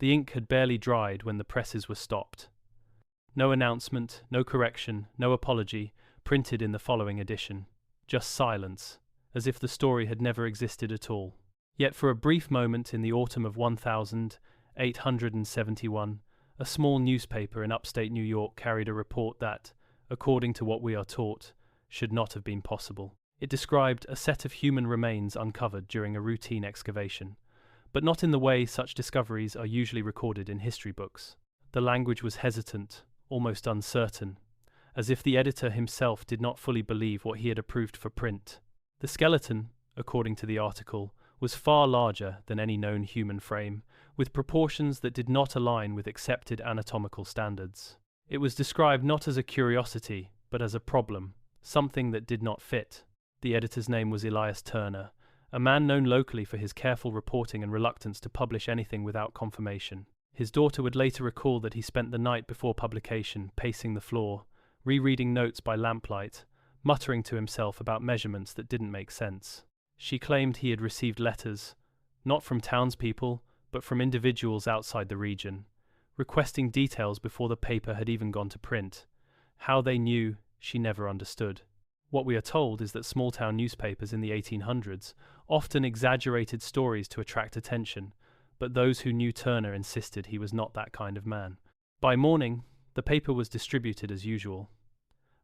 The ink had barely dried when the presses were stopped. No announcement, no correction, no apology, printed in the following edition. Just silence, as if the story had never existed at all. Yet for a brief moment in the autumn of 1871, a small newspaper in upstate New York carried a report that, according to what we are taught, should not have been possible. It described a set of human remains uncovered during a routine excavation, but not in the way such discoveries are usually recorded in history books. The language was hesitant, almost uncertain, as if the editor himself did not fully believe what he had approved for print. The skeleton, according to the article, was far larger than any known human frame, with proportions that did not align with accepted anatomical standards. It was described not as a curiosity, but as a problem, something that did not fit. The editor's name was Elias Turner, a man known locally for his careful reporting and reluctance to publish anything without confirmation. His daughter would later recall that he spent the night before publication pacing the floor, rereading notes by lamplight, muttering to himself about measurements that didn't make sense. She claimed he had received letters, not from townspeople, but from individuals outside the region, requesting details before the paper had even gone to print. How they knew, she never understood. What we are told is that small-town newspapers in the 1800s often exaggerated stories to attract attention, but those who knew Turner insisted he was not that kind of man. By morning, the paper was distributed as usual.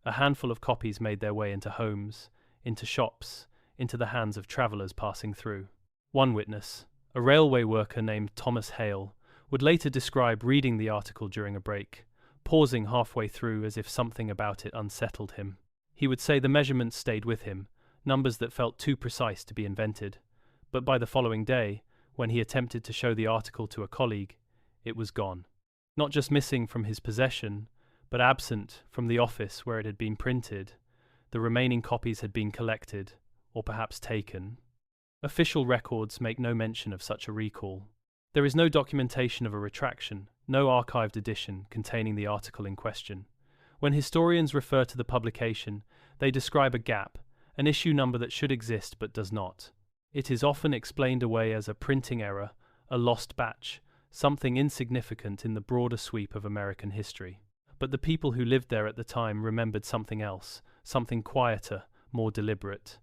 A handful of copies made their way into homes, into shops, into the hands of travelers passing through. One witness, a railway worker named Thomas Hale, would later describe reading the article during a break, pausing halfway through as if something about it unsettled him. He would say the measurements stayed with him, numbers that felt too precise to be invented, but by the following day, when he attempted to show the article to a colleague, it was gone. Not just missing from his possession, but absent from the office where it had been printed. The remaining copies had been collected, or perhaps taken. Official records make no mention of such a recall. There is no documentation of a retraction, no archived edition containing the article in question. When historians refer to the publication, they describe a gap, an issue number that should exist but does not. It is often explained away as a printing error, a lost batch, something insignificant in the broader sweep of American history. But the people who lived there at the time remembered something else, something quieter, more deliberate.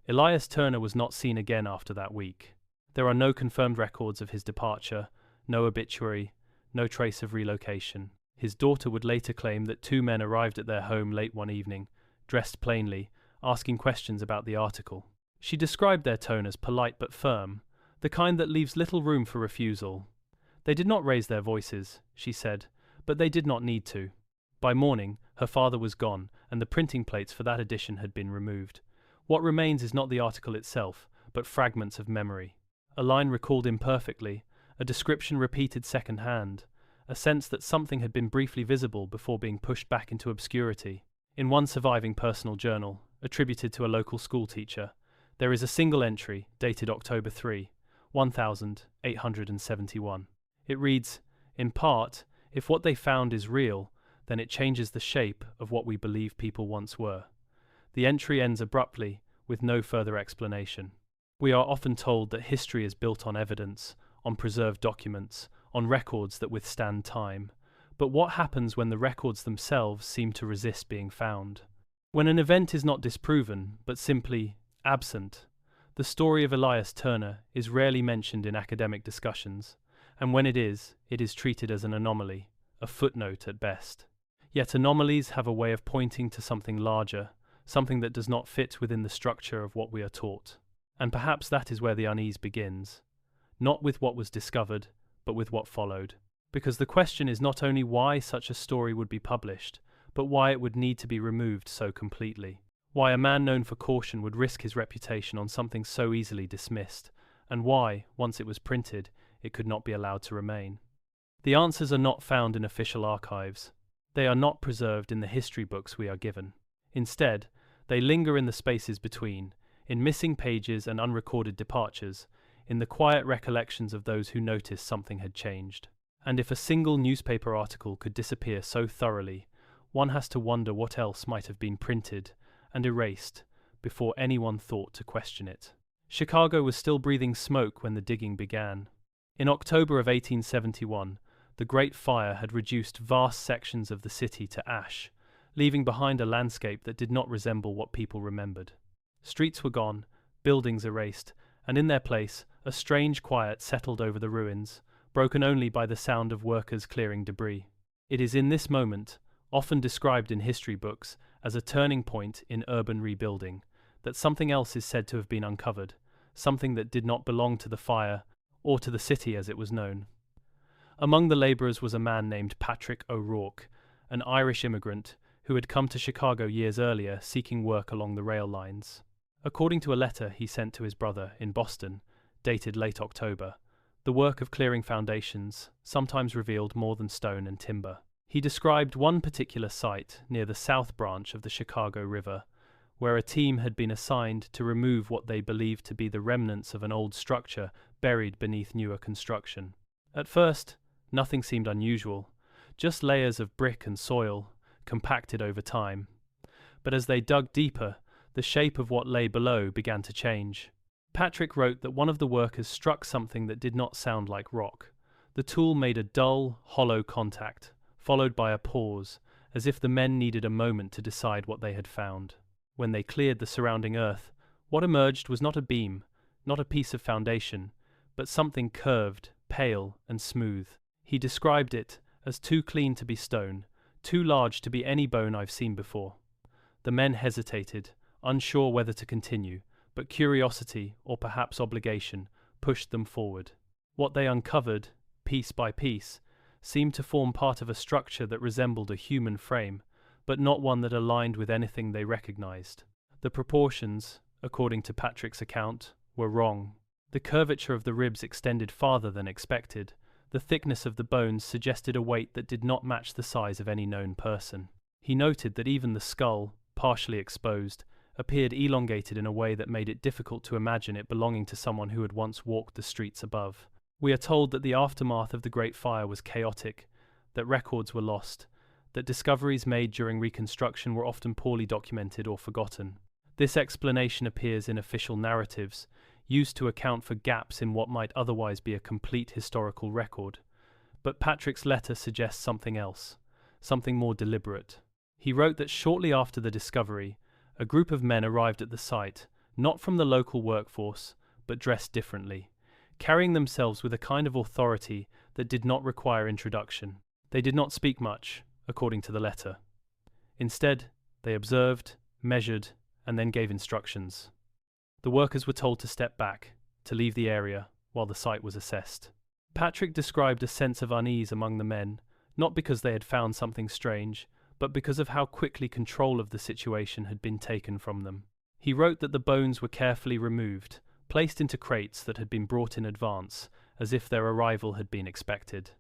Elias Turner was not seen again after that week. There are no confirmed records of his departure, no obituary, no trace of relocation. His daughter would later claim that two men arrived at their home late one evening, dressed plainly, asking questions about the article. She described their tone as polite but firm, the kind that leaves little room for refusal. They did not raise their voices, she said, but they did not need to. By morning, her father was gone, and the printing plates for that edition had been removed. What remains is not the article itself, but fragments of memory. A line recalled imperfectly, a description repeated second-hand, a sense that something had been briefly visible before being pushed back into obscurity. In one surviving personal journal, attributed to a local schoolteacher, there is a single entry, dated October 3, 1871. It reads, "In part, if what they found is real, then it changes the shape of what we believe people once were." The entry ends abruptly, with no further explanation. We are often told that history is built on evidence, on preserved documents, on records that withstand time. But what happens when the records themselves seem to resist being found? When an event is not disproven, but simply absent. The story of Elias Turner is rarely mentioned in academic discussions, and when it is treated as an anomaly, a footnote at best. Yet anomalies have a way of pointing to something larger, something that does not fit within the structure of what we are taught. And perhaps that is where the unease begins. Not with what was discovered, but with what followed. Because the question is not only why such a story would be published, but why it would need to be removed so completely. Why a man known for caution would risk his reputation on something so easily dismissed, and why, once it was printed, it could not be allowed to remain. The answers are not found in official archives. They are not preserved in the history books we are given. Instead, they linger in the spaces between, in missing pages and unrecorded departures, in the quiet recollections of those who noticed something had changed. And if a single newspaper article could disappear so thoroughly, one has to wonder what else might have been printed and erased before anyone thought to question it. Chicago was still breathing smoke when the digging began. In October of 1871, the Great Fire had reduced vast sections of the city to ash, leaving behind a landscape that did not resemble what people remembered. Streets were gone, buildings erased, and in their place, a strange quiet settled over the ruins, broken only by the sound of workers clearing debris. It is in this moment, often described in history books as a turning point in urban rebuilding, that something else is said to have been uncovered, something that did not belong to the fire or to the city as it was known. Among the labourers was a man named Patrick O'Rourke, an Irish immigrant who had come to Chicago years earlier seeking work along the rail lines. According to a letter he sent to his brother in Boston, dated late October, the work of clearing foundations sometimes revealed more than stone and timber. He described one particular site near the south branch of the Chicago River, where a team had been assigned to remove what they believed to be the remnants of an old structure buried beneath newer construction. At first, nothing seemed unusual, just layers of brick and soil, compacted over time. But as they dug deeper, the shape of what lay below began to change. Patrick wrote that one of the workers struck something that did not sound like rock. The tool made a dull, hollow contact, followed by a pause, as if the men needed a moment to decide what they had found. When they cleared the surrounding earth, what emerged was not a beam, not a piece of foundation, but something curved, pale, and smooth. He described it as too clean to be stone, too large to be any bone I've seen before. The men hesitated, unsure whether to continue, but curiosity, or perhaps obligation, pushed them forward. What they uncovered, piece by piece, seemed to form part of a structure that resembled a human frame, but not one that aligned with anything they recognized. The proportions, according to Patrick's account, were wrong. The curvature of the ribs extended farther than expected. The thickness of the bones suggested a weight that did not match the size of any known person. He noted that even the skull, partially exposed, appeared elongated in a way that made it difficult to imagine it belonging to someone who had once walked the streets above. We are told that the aftermath of the Great Fire was chaotic, that records were lost, that discoveries made during reconstruction were often poorly documented or forgotten. This explanation appears in official narratives, used to account for gaps in what might otherwise be a complete historical record. But Patrick's letter suggests something else, something more deliberate. He wrote that shortly after the discovery, a group of men arrived at the site, not from the local workforce, but dressed differently, carrying themselves with a kind of authority that did not require introduction. They did not speak much, according to the letter. Instead, they observed, measured, and then gave instructions. The workers were told to step back, to leave the area, while the site was assessed. Patrick described a sense of unease among the men, not because they had found something strange, but because of how quickly control of the situation had been taken from them. He wrote that the bones were carefully removed, placed into crates that had been brought in advance, as if their arrival had been expected.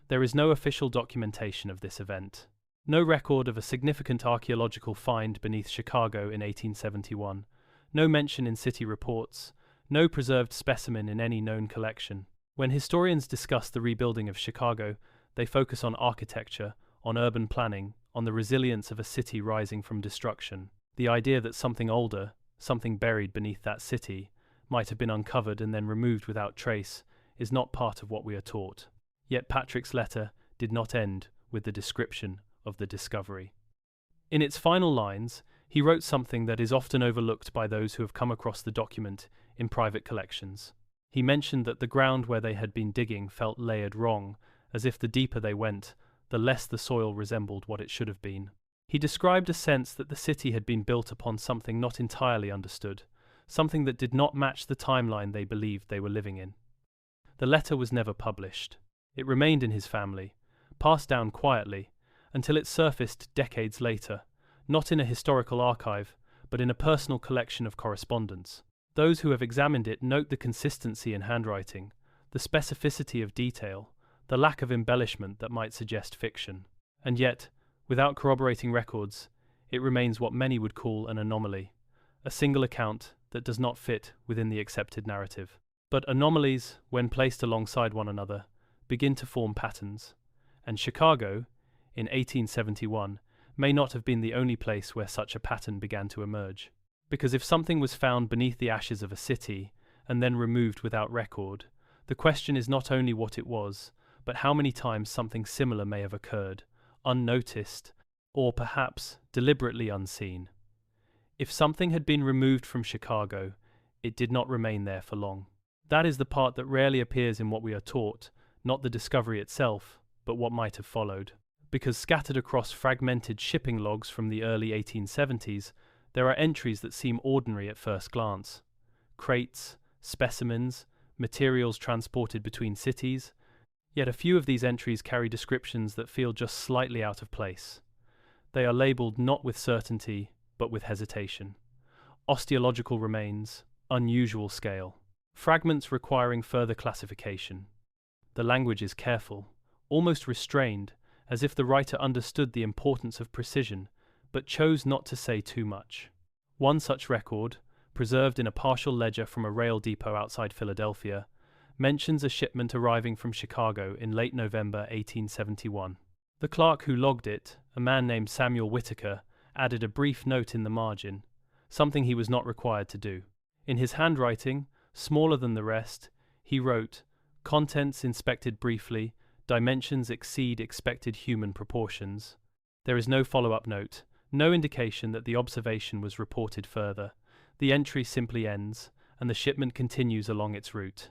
There is no official documentation of this event. No record of a significant archaeological find beneath Chicago in 1871. No mention in city reports, no preserved specimen in any known collection. When historians discuss the rebuilding of Chicago, they focus on architecture, on urban planning, on the resilience of a city rising from destruction. The idea that something older, something buried beneath that city, might have been uncovered and then removed without trace, is not part of what we are taught. Yet Patrick's letter did not end with the description of the discovery. In its final lines, he wrote something that is often overlooked by those who have come across the document in private collections. He mentioned that the ground where they had been digging felt layered wrong, as if the deeper they went, the less the soil resembled what it should have been. He described a sense that the city had been built upon something not entirely understood, something that did not match the timeline they believed they were living in. The letter was never published. It remained in his family, passed down quietly, until it surfaced decades later, not in a historical archive, but in a personal collection of correspondence. Those who have examined it note the consistency in handwriting, the specificity of detail, the lack of embellishment that might suggest fiction. And yet, without corroborating records, it remains what many would call an anomaly, a single account that does not fit within the accepted narrative. But anomalies, when placed alongside one another, begin to form patterns, and Chicago, in 1871, may not have been the only place where such a pattern began to emerge. Because if something was found beneath the ashes of a city, and then removed without record, The question is not only what it was, but how many times something similar may have occurred, unnoticed, or perhaps deliberately unseen. If something had been removed from Chicago, it did not remain there for long. That is the part that rarely appears in what we are taught, not the discovery itself, but what might have followed. Because scattered across fragmented shipping logs from the early 1870s, there are entries that seem ordinary at first glance. Crates, specimens, materials transported between cities, yet a few of these entries carry descriptions that feel just slightly out of place. They are labeled not with certainty, but with hesitation. Osteological remains, unusual scale. Fragments requiring further classification. The language is careful, almost restrained, as if the writer understood the importance of precision, but chose not to say too much. One such record, preserved in a partial ledger from a rail depot outside Philadelphia, mentions a shipment arriving from Chicago in late November 1871. The clerk who logged it, a man named Samuel Whitaker, added a brief note in the margin, something he was not required to do. In his handwriting, smaller than the rest, he wrote, "Contents inspected briefly, dimensions exceed expected human proportions." There is no follow-up note, no indication that the observation was reported further. The entry simply ends, and the shipment continues along its route.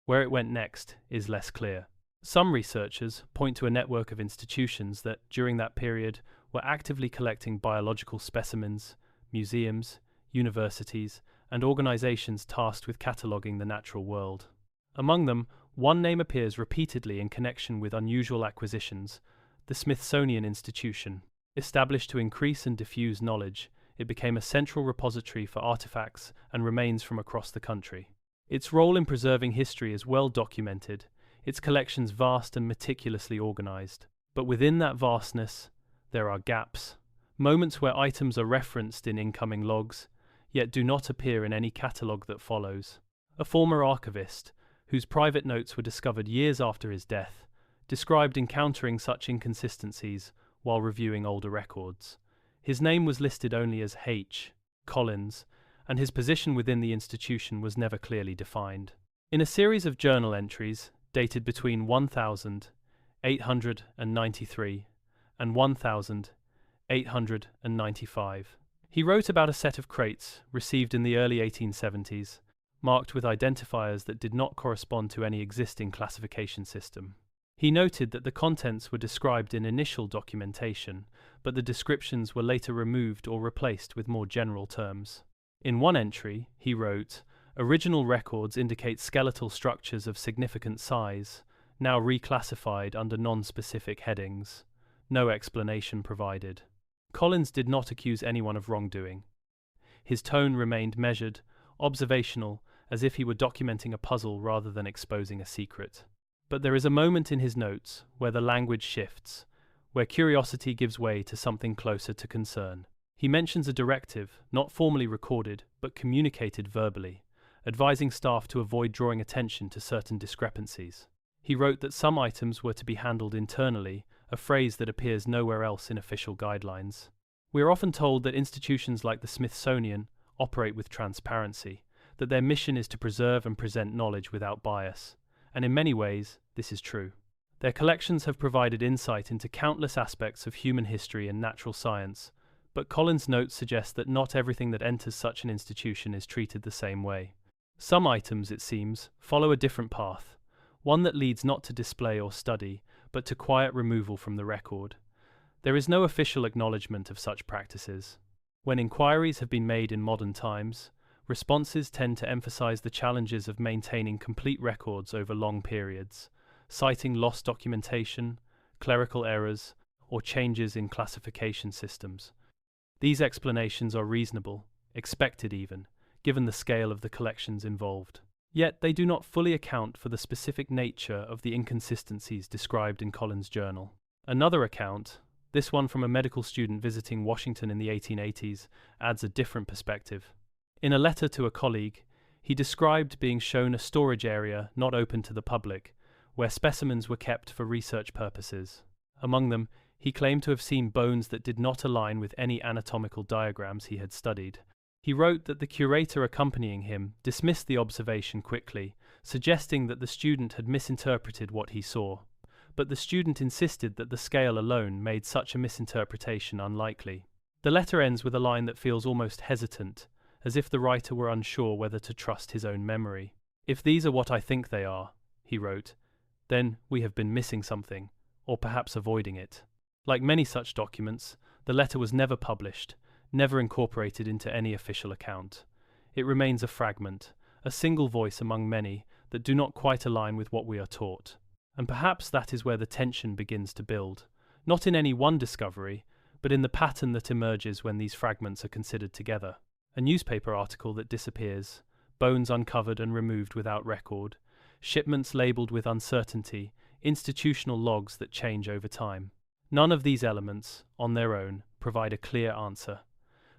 Where it went next is less clear. Some researchers point to a network of institutions that, during that period, were actively collecting biological specimens, museums, universities, and organizations tasked with cataloging the natural world. Among them, one name appears repeatedly in connection with unusual acquisitions: the Smithsonian Institution. Established to increase and diffuse knowledge, it became a central repository for artifacts and remains from across the country. Its role in preserving history is well documented, its collections vast and meticulously organized. But within that vastness, there are gaps, moments where items are referenced in incoming logs, yet do not appear in any catalogue that follows. A former archivist, whose private notes were discovered years after his death, described encountering such inconsistencies while reviewing older records. His name was listed only as H. Collins, and his position within the institution was never clearly defined. In a series of journal entries, dated between 1893 and 1895, he wrote about a set of crates received in the early 1870s, marked with identifiers that did not correspond to any existing classification system. He noted that the contents were described in initial documentation, but the descriptions were later removed or replaced with more general terms. In one entry, he wrote, "Original records indicate skeletal structures of significant size, now reclassified under non-specific headings. No explanation provided." Collins did not accuse anyone of wrongdoing. His tone remained measured, observational, as if he were documenting a puzzle rather than exposing a secret. But there is a moment in his notes where the language shifts, where curiosity gives way to something closer to concern. He mentions a directive, not formally recorded, but communicated verbally, advising staff to avoid drawing attention to certain discrepancies. He wrote that some items were to be handled internally, a phrase that appears nowhere else in official guidelines. We are often told that institutions like the Smithsonian operate with transparency, that their mission is to preserve and present knowledge without bias, and in many ways, this is true. Their collections have provided insight into countless aspects of human history and natural science, but Collins' notes suggest that not everything that enters such an institution is treated the same way. Some items, it seems, follow a different path, one that leads not to display or study, but to quiet removal from the record. There is no official acknowledgement of such practices. When inquiries have been made in modern times, responses tend to emphasize the challenges of maintaining complete records over long periods, citing lost documentation, clerical errors, or changes in classification systems. These explanations are reasonable, expected even, given the scale of the collections involved. Yet they do not fully account for the specific nature of the inconsistencies described in Collins' journal. Another account, this one from a medical student visiting Washington in the 1880s, adds a different perspective. In a letter to a colleague, he described being shown a storage area not open to the public, where specimens were kept for research purposes. Among them, he claimed to have seen bones that did not align with any anatomical diagrams he had studied. He wrote that the curator accompanying him dismissed the observation quickly, suggesting that the student had misinterpreted what he saw. But the student insisted that the scale alone made such a misinterpretation unlikely. The letter ends with a line that feels almost hesitant, as if the writer were unsure whether to trust his own memory. "If these are what I think they are," he wrote, "then we have been missing something, or perhaps avoiding it." Like many such documents, the letter was never published, never incorporated into any official account. It remains a fragment, a single voice among many that do not quite align with what we are taught. And perhaps that is where the tension begins to build, not in any one discovery, but in the pattern that emerges when these fragments are considered together. A newspaper article that disappears, bones uncovered and removed without record, shipments labeled with uncertainty, institutional logs that change over time. None of these elements, on their own, provide a clear answer.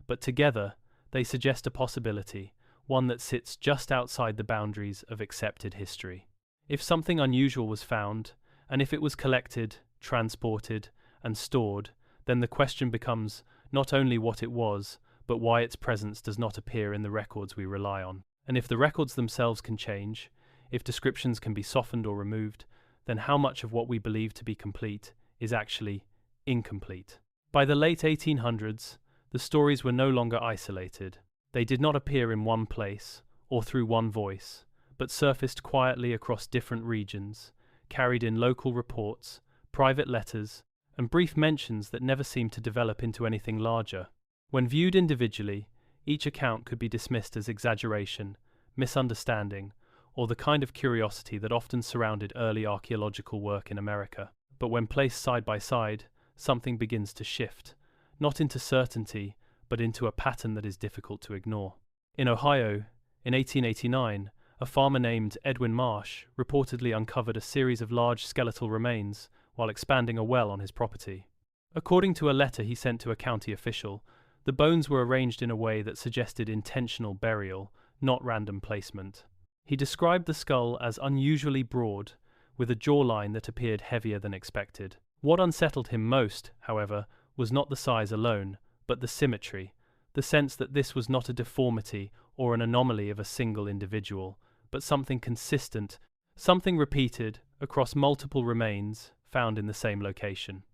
But together, they suggest a possibility, one that sits just outside the boundaries of accepted history. If something unusual was found, and if it was collected, transported, and stored, then the question becomes not only what it was, but why its presence does not appear in the records we rely on. And if the records themselves can change, if descriptions can be softened or removed, then how much of what we believe to be complete is actually incomplete? By the late 1800s, the stories were no longer isolated. They did not appear in one place, or through one voice, but surfaced quietly across different regions, carried in local reports, private letters, and brief mentions that never seemed to develop into anything larger. When viewed individually, each account could be dismissed as exaggeration, misunderstanding, or the kind of curiosity that often surrounded early archaeological work in America. But when placed side by side, something begins to shift, not into certainty, but into a pattern that is difficult to ignore. In Ohio, in 1889, a farmer named Edwin Marsh reportedly uncovered a series of large skeletal remains while expanding a well on his property. According to a letter he sent to a county official, the bones were arranged in a way that suggested intentional burial, not random placement. He described the skull as unusually broad, with a jawline that appeared heavier than expected. What unsettled him most, however, was not the size alone, but the symmetry, the sense that this was not a deformity or an anomaly of a single individual, but something consistent, something repeated across multiple remains found in the same location.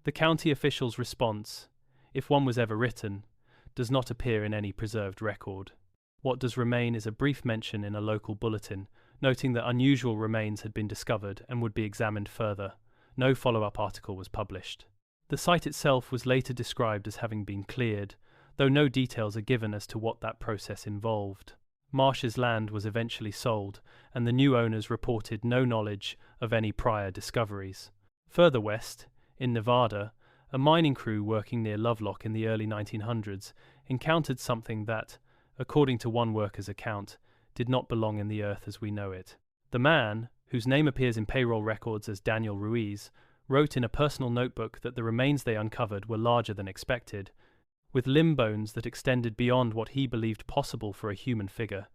The county official's response, if one was ever written, does not appear in any preserved record. What does remain is a brief mention in a local bulletin, noting that unusual remains had been discovered and would be examined further. No follow-up article was published. The site itself was later described as having been cleared, though no details are given as to what that process involved. Marsh's land was eventually sold, and the new owners reported no knowledge of any prior discoveries. Further west, in Nevada, a mining crew working near Lovelock in the early 1900s encountered something that, according to one worker's account, did not belong in the earth as we know it. The man, whose name appears in payroll records as Daniel Ruiz, wrote in a personal notebook that the remains they uncovered were larger than expected, with limb bones that extended beyond what he believed possible for a human figure.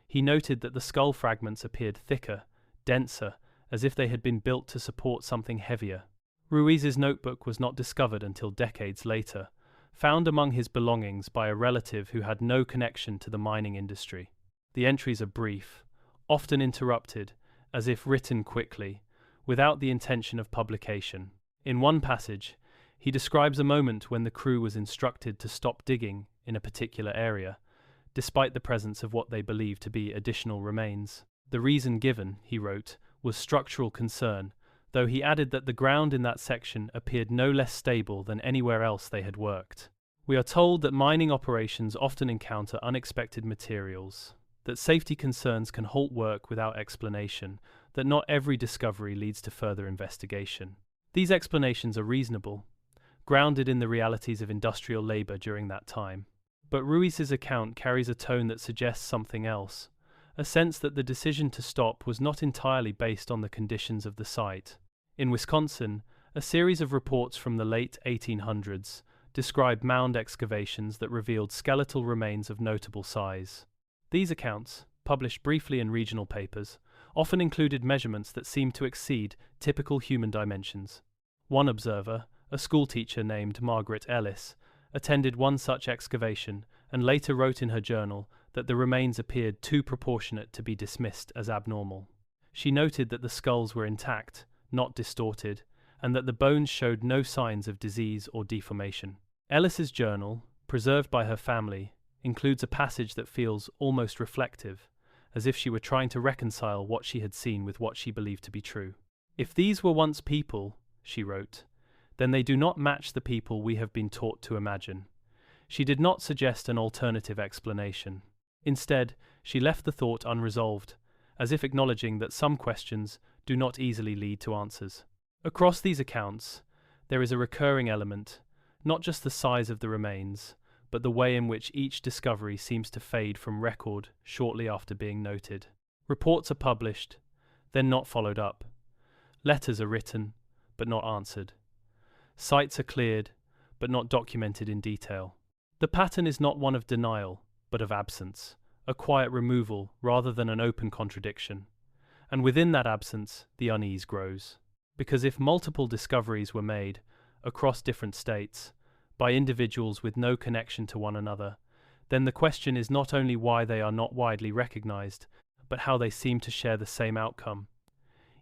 He noted that the skull fragments appeared thicker, denser, as if they had been built to support something heavier. Ruiz's notebook was not discovered until decades later, found among his belongings by a relative who had no connection to the mining industry. The entries are brief, often interrupted, as if written quickly, without the intention of publication. In one passage, he describes a moment when the crew was instructed to stop digging in a particular area, despite the presence of what they believed to be additional remains. The reason given, he wrote, was structural concern, though he added that the ground in that section appeared no less stable than anywhere else they had worked. We are told that mining operations often encounter unexpected materials, that safety concerns can halt work without explanation, that not every discovery leads to further investigation. These explanations are reasonable, grounded in the realities of industrial labor during that time. But Ruiz's account carries a tone that suggests something else, a sense that the decision to stop was not entirely based on the conditions of the site. In Wisconsin, a series of reports from the late 1800s described mound excavations that revealed skeletal remains of notable size. These accounts, published briefly in regional papers, often included measurements that seemed to exceed typical human dimensions. One observer, a schoolteacher named Margaret Ellis, attended one such excavation and later wrote in her journal that the remains appeared too proportionate to be dismissed as abnormal. She noted that the skulls were intact, not distorted, and that the bones showed no signs of disease or deformation. Ellis's journal, preserved by her family, includes a passage that feels almost reflective, as if she were trying to reconcile what she had seen with what she believed to be true. "If these were once people," she wrote, "then they do not match the people we have been taught to imagine." She did not suggest an alternative explanation. Instead, she left the thought unresolved, as if acknowledging that some questions do not easily lead to answers. Across these accounts, there is a recurring element, not just the size of the remains, but the way in which each discovery seems to fade from record shortly after being noted. Reports are published, then not followed up. Letters are written, but not answered. Sites are cleared, but not documented in detail. The pattern is not one of denial, but of absence, a quiet removal rather than an open contradiction. And within that absence, the unease grows. Because if multiple discoveries were made, across different states, by individuals with no connection to one another, then the question is not only why they are not widely recognized, but how they seem to share the same outcome.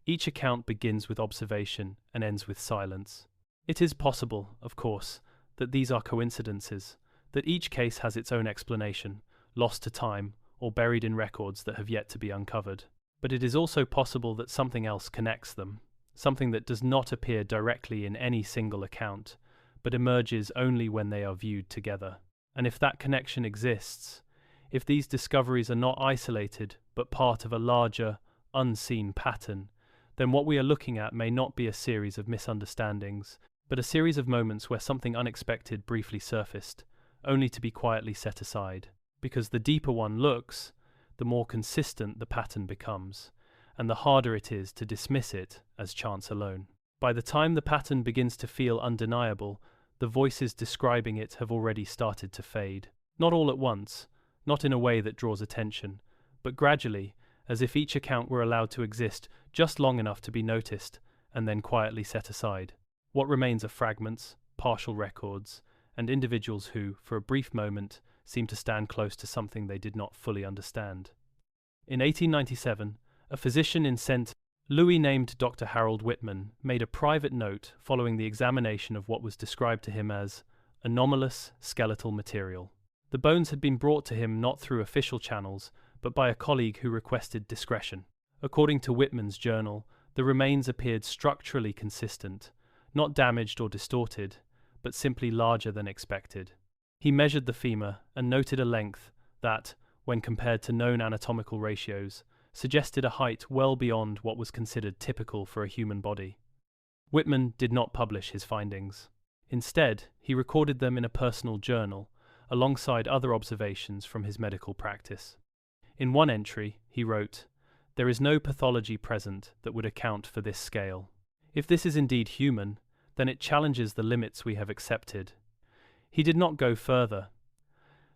Each account begins with observation and ends with silence. It is possible, of course, that these are coincidences, that each case has its own explanation, lost to time, or buried in records that have yet to be uncovered. But it is also possible that something else connects them, something that does not appear directly in any single account, but emerges only when they are viewed together. And if that connection exists, if these discoveries are not isolated but part of a larger, unseen pattern, then what we are looking at may not be a series of misunderstandings, but a series of moments where something unexpected briefly surfaced, only to be quietly set aside. Because the deeper one looks, the more consistent the pattern becomes, and the harder it is to dismiss it as chance alone. By the time the pattern begins to feel undeniable, the voices describing it have already started to fade. Not all at once, not in a way that draws attention, but gradually, as if each account were allowed to exist just long enough to be noticed, and then quietly set aside. What remains are fragments, partial records, and individuals who, for a brief moment, seem to stand close to something they did not fully understand. In 1897, a physician in St. Louis named Dr. Harold Whitman made a private note following the examination of what was described to him as anomalous skeletal material. The bones had been brought to him not through official channels, but by a colleague who requested discretion. According to Whitman's journal, the remains appeared structurally consistent, not damaged or distorted, but simply larger than expected. He measured the femur and noted a length that, when compared to known anatomical ratios, suggested a height well beyond what was considered typical for a human body. Whitman did not publish his findings. Instead, he recorded them in a personal journal, alongside other observations from his medical practice. In one entry, he wrote, "There is no pathology present that would account for this scale. If this is indeed human, then it challenges the limits we have accepted." He did not go further.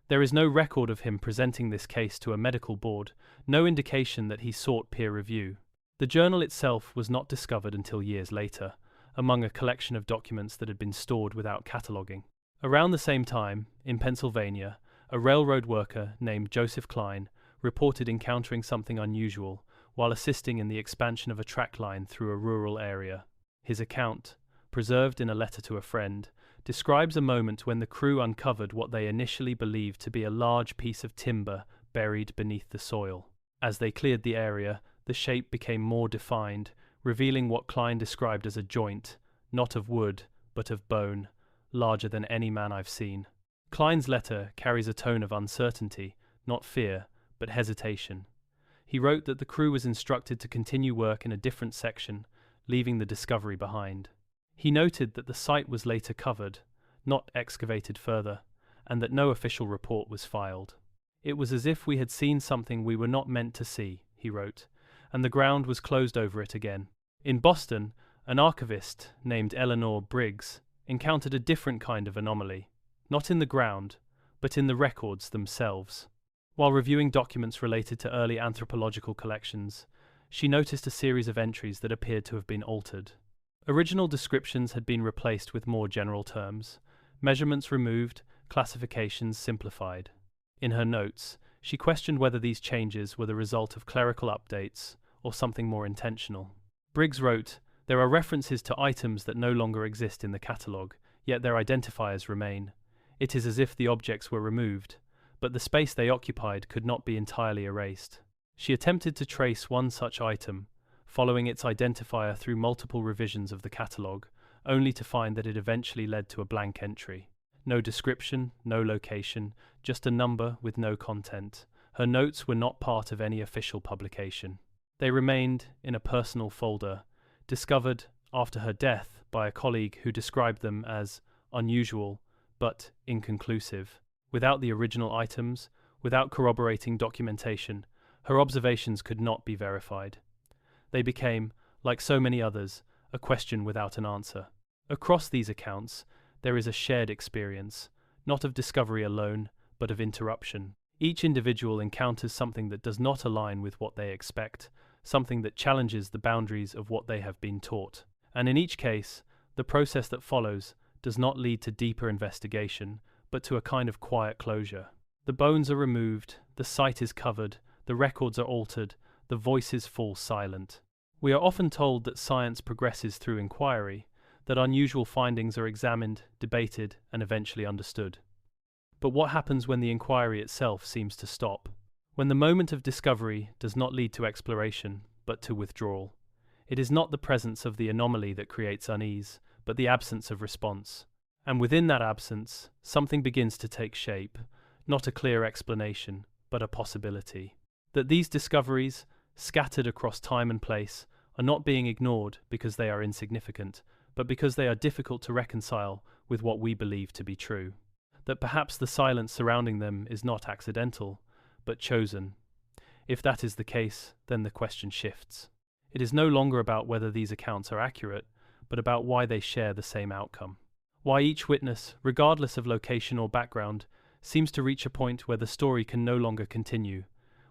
There is no record of him presenting this case to a medical board, no indication that he sought peer review. The journal itself was not discovered until years later, among a collection of documents that had been stored without cataloguing. Around the same time, in Pennsylvania, a railroad worker named Joseph Klein reported encountering something unusual while assisting in the expansion of a track line through a rural area. His account, preserved in a letter to a friend, describes a moment when the crew uncovered what they initially believed to be a large piece of timber buried beneath the soil. As they cleared the area, the shape became more defined, revealing what Klein described as a joint, not of wood, but of bone, larger than any man I've seen. Klein's letter carries a tone of uncertainty, not fear, but hesitation. He wrote that the crew was instructed to continue work in a different section, leaving the discovery behind. He noted that the site was later covered, not excavated further, and that no official report was filed. "It was as if we had seen something we were not meant to see," he wrote, and the ground was closed over it again. In Boston, an archivist named Eleanor Briggs encountered a different kind of anomaly, not in the ground, but in the records themselves. While reviewing documents related to early anthropological collections, she noticed a series of entries that appeared to have been altered. Original descriptions had been replaced with more general terms, measurements removed, classifications simplified. In her notes, She questioned whether these changes were the result of clerical updates or something more intentional. Briggs wrote, "There are references to items that no longer exist in the catalogue, yet their identifiers remain. It is as if the objects were removed, but the space they occupied could not be entirely erased." She attempted to trace one such item, following its identifier through multiple revisions of the catalogue, only to find that it eventually led to a blank entry. No description, no location, just a number with no content. Her notes were not part of any official publication. They remained in a personal folder, discovered after her death by a colleague who described them as unusual but inconclusive. Without the original items, without corroborating documentation, her observations could not be verified. They became, like so many others, a question without an answer. Across these accounts, there is a shared experience, not of discovery alone, but of interruption. Each individual encounters something that does not align with what they expect, something that challenges the boundaries of what they have been taught. And in each case, the process that follows does not lead to deeper investigation, but to a kind of quiet closure. The bones are removed, the site is covered, the records are altered, the voices fall silent. We are often told that science progresses through inquiry, that unusual findings are examined, debated, and eventually understood. But what happens when the inquiry itself seems to stop? When the moment of discovery does not lead to exploration, but to withdrawal? It is not the presence of the anomaly that creates unease, but the absence of response. And within that absence, something begins to take shape, not a clear explanation, but a possibility. That these discoveries, scattered across time and place, are not being ignored because they are insignificant, but because they are difficult to reconcile with what we believe to be true. That perhaps the silence surrounding them is not accidental, but chosen. If that is the case, then the question shifts. It is no longer about whether these accounts are accurate, but about why they share the same outcome. Why each witness, regardless of location or background, seems to reach a point where the story can no longer continue,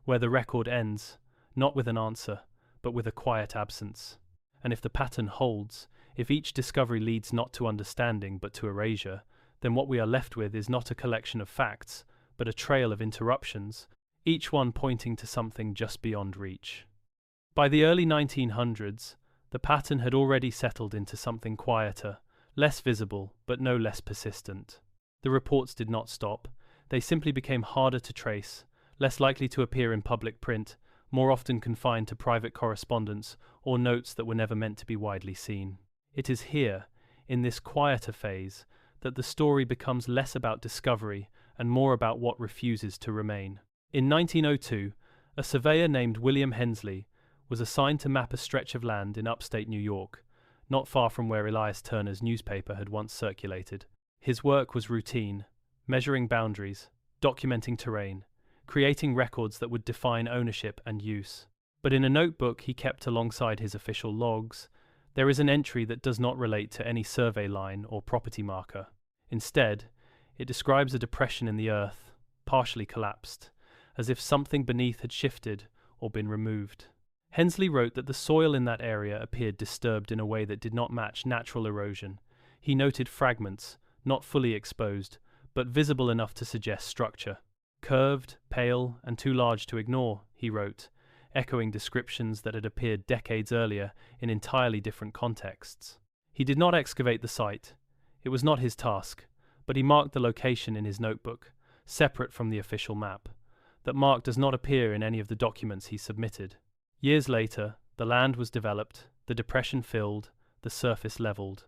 where the record ends, not with an answer, but with a quiet absence. And if the pattern holds, if each discovery leads not to understanding but to erasure, then what we are left with is not a collection of facts, but a trail of interruptions, each one pointing to something just beyond reach. By the early 1900s, the pattern had already settled into something quieter, less visible, but no less persistent. The reports did not stop. They simply became harder to trace, less likely to appear in public print, more often confined to private correspondence or notes that were never meant to be widely seen. It is here, in this quieter phase, that the story becomes less about discovery and more about what refuses to remain. In 1902, a surveyor named William Hensley was assigned to map a stretch of land in upstate New York, not far from where Elias Turner's newspaper had once circulated. His work was routine, measuring boundaries, documenting terrain, creating records that would define ownership and use. But in a notebook he kept alongside his official logs, there is an entry that does not relate to any survey line or property marker. Instead, it describes a depression in the earth, partially collapsed, as if something beneath had shifted or been removed. Hensley wrote that the soil in that area appeared disturbed in a way that did not match natural erosion. He noted fragments, not fully exposed, but visible enough to suggest structure. Curved, pale, and too large to ignore, he wrote, echoing descriptions that had appeared decades earlier in entirely different contexts. He did not excavate the site. It was not his task, but he marked the location in his notebook, separate from the official map. That mark does not appear in any of the documents he submitted. Years later, the land was developed, the depression filled, the surface leveled.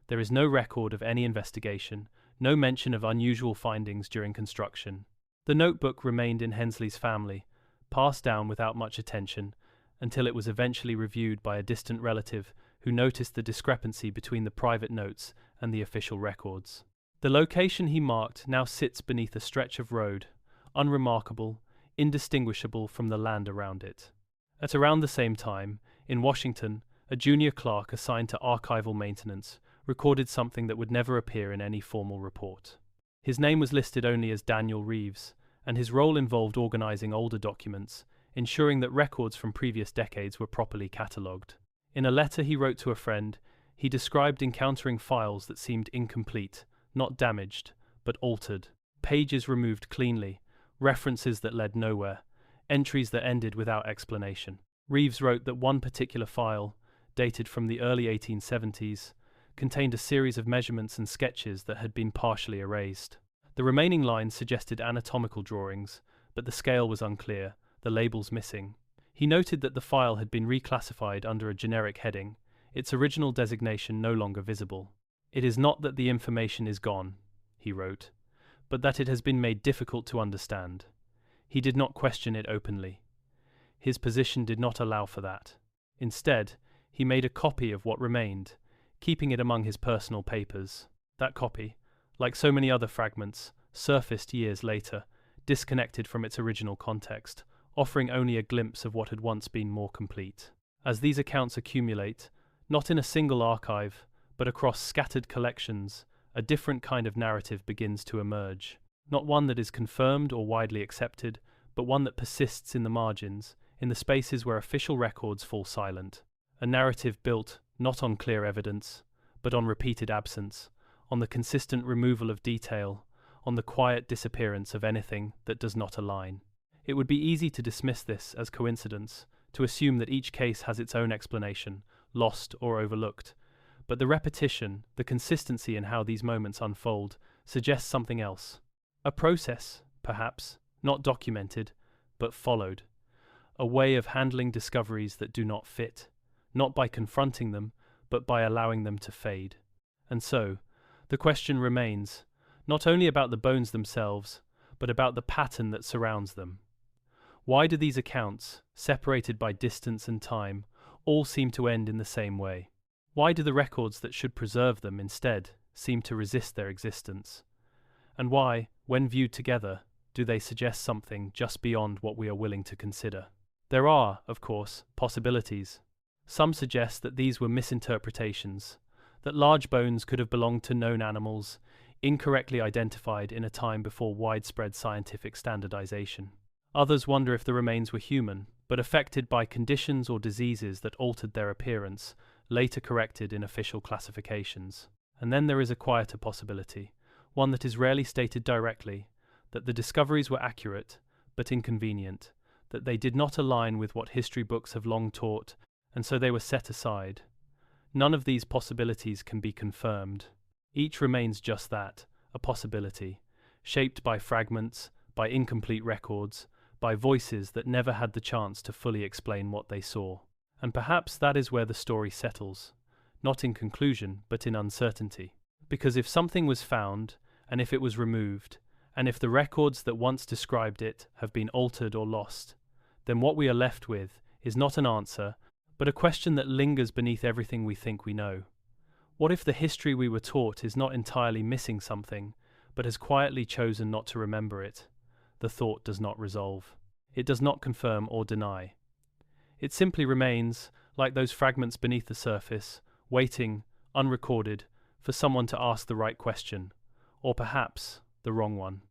There is no record of any investigation, no mention of unusual findings during construction. The notebook remained in Hensley's family, passed down without much attention, until it was eventually reviewed by a distant relative who noticed the discrepancy between the private notes and the official records. The location he marked now sits beneath a stretch of road, unremarkable, indistinguishable from the land around it. At around the same time, in Washington, a junior clerk assigned to archival maintenance recorded something that would never appear in any formal report. His name was listed only as Daniel Reeves, and his role involved organizing older documents, ensuring that records from previous decades were properly catalogued. In a letter he wrote to a friend, he described encountering files that seemed incomplete, not damaged, but altered, pages removed cleanly, references that led nowhere, entries that ended without explanation. Reeves wrote that one particular file, dated from the early 1870s, contained a series of measurements and sketches that had been partially erased. The remaining lines suggested anatomical drawings, but the scale was unclear, the labels missing. He noted that the file had been reclassified under a generic heading, its original designation no longer visible. "It is not that the information is gone," he wrote, "but that it has been made difficult to understand." He did not question it openly. His position did not allow for that. Instead, he made a copy of what remained, keeping it among his personal papers. That copy, like so many other fragments, surfaced years later, disconnected from its original context, offering only a glimpse of what had once been more complete. As these accounts accumulate, not in a single archive, but across scattered collections, a different kind of narrative begins to emerge. Not one that is confirmed or widely accepted, but one that persists in the margins, in the spaces where official records fall silent. A narrative built not on clear evidence, but on repeated absence, on the consistent removal of detail, on the quiet disappearance of anything that does not align. It would be easy to dismiss this as coincidence, to assume that each case has its own explanation, lost or overlooked. But the repetition, the consistency in how these moments unfold, suggests something else. A process, perhaps, not documented, but followed. A way of handling discoveries that do not fit, not by confronting them, but by allowing them to fade. And so, the question remains, not only about the bones themselves, but about the pattern that surrounds them. Why do these accounts, separated by distance and time, all seem to end in the same way? Why do the records that should preserve them instead seem to resist their existence? And why, when viewed together, do they suggest something just beyond what we are willing to consider? There are, of course, possibilities. Some suggest that these were misinterpretations, that large bones could have belonged to known animals, incorrectly identified in a time before widespread scientific standardization. Others wonder if the remains were human, but affected by conditions or diseases that altered their appearance, later corrected in official classifications. And then there is a quieter possibility, one that is rarely stated directly, that the discoveries were accurate, but inconvenient, that they did not align with what history books have long taught, and so they were set aside. None of these possibilities can be confirmed. Each remains just that, a possibility, shaped by fragments, by incomplete records, by voices that never had the chance to fully explain what they saw. And perhaps that is where the story settles, not in conclusion, but in uncertainty. Because if something was found, and if it was removed, and if the records that once described it have been altered or lost, then what we are left with is not an answer, but a question that lingers beneath everything we think we know. What if the history we were taught is not entirely missing something, but has quietly chosen not to remember it? The thought does not resolve. It does not confirm or deny. It simply remains, like those fragments beneath the surface, waiting, unrecorded, for someone to ask the right question, or perhaps the wrong one.